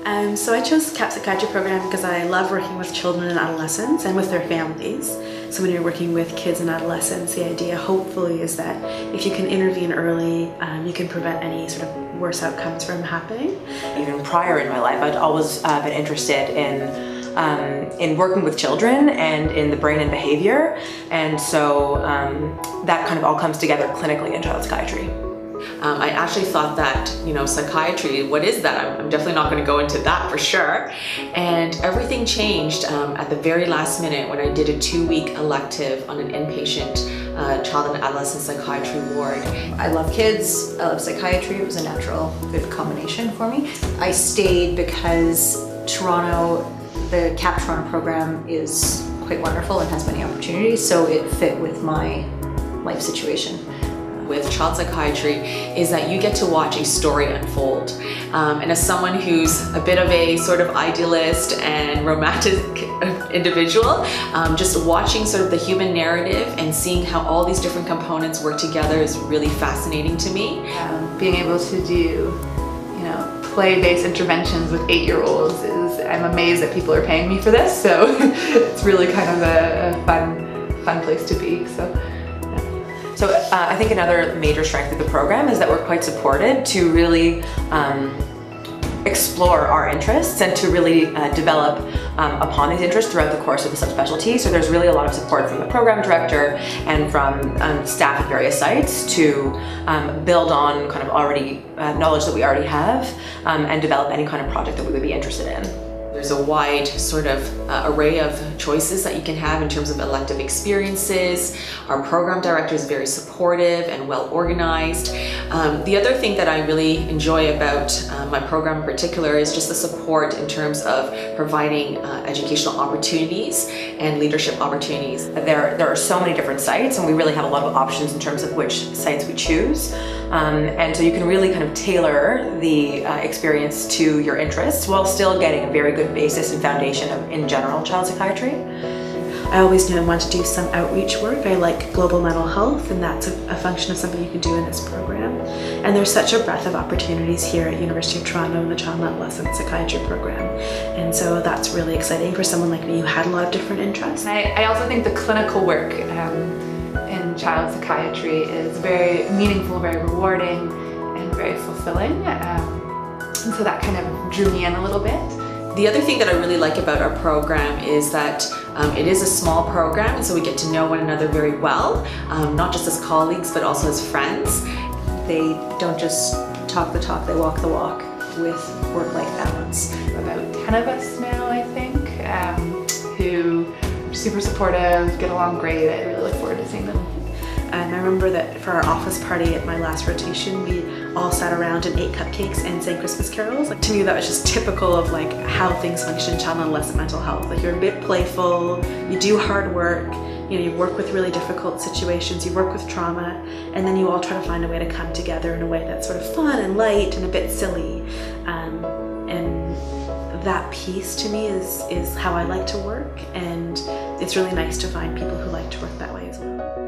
So I chose CAP Psychiatry program because I love working with children and adolescents and with their families. So when you're working with kids and adolescents, the idea hopefully is that if you can intervene early, you can prevent any sort of worse outcomes from happening. Even prior in my life, I'd always been interested in working with children and in the brain and behavior, and so that kind of all comes together clinically in child psychiatry. I actually thought that, psychiatry, what is that? I'm definitely not going to go into that for sure. And everything changed at the very last minute when I did a 2-week elective on an inpatient child and adolescent psychiatry ward. I love kids, I love psychiatry. It was a natural, good combination for me. I stayed because Toronto, the CAP Toronto program is quite wonderful and has many opportunities, so it fit with my life situation. With child psychiatry is that you get to watch a story unfold. And as someone who's a bit of a sort of idealist and romantic individual, just watching sort of the human narrative and seeing how all these different components work together is really fascinating to me. Being able to do, play-based interventions with 8-year-olds is, I'm amazed that people are paying me for this, so it's really kind of a fun place to be. So I think another major strength of the program is that we're quite supported to really explore our interests and to really develop upon these interests throughout the course of the subspecialty. So there's really a lot of support from the program director and from staff at various sites to build on kind of already knowledge that we already have and develop any kind of project that we would be interested in. There's a wide sort of array of choices that you can have in terms of elective experiences. Our program director is very supportive and well organized. The other thing that I really enjoy about my program in particular is just the support in terms of providing educational opportunities and leadership opportunities. There are so many different sites, and we really have a lot of options in terms of which sites we choose. And so you can really kind of tailor the experience to your interests while still getting a very good basis and foundation of, in general, child psychiatry. I always knew I wanted to do some outreach work. I like global mental health, and that's a function of something you can do in this program. And there's such a breadth of opportunities here at University of Toronto in the Child and Adolescent Psychiatry program. And so that's really exciting for someone like me who had a lot of different interests. I also think the clinical work in child psychiatry is very meaningful, very rewarding, and very fulfilling. And so that kind of drew me in a little bit. The other thing that I really like about our program is that it is a small program, and so we get to know one another very well, not just as colleagues, but also as friends. They don't just talk the talk, they walk the walk with work-life balance. About 10 of us now, I think, who are super supportive, get along great. I really look forward to seeing them. And I remember that for our office party at my last rotation, we all sat around and ate cupcakes and sang Christmas carols. To me, that was just typical of like how things function in child and adolescent mental health. Like, you're a bit playful, you do hard work, you work with really difficult situations, you work with trauma, and then you all try to find a way to come together in a way that's sort of fun and light and a bit silly. And that piece to me is how I like to work, and it's really nice to find people who like to work that way as well.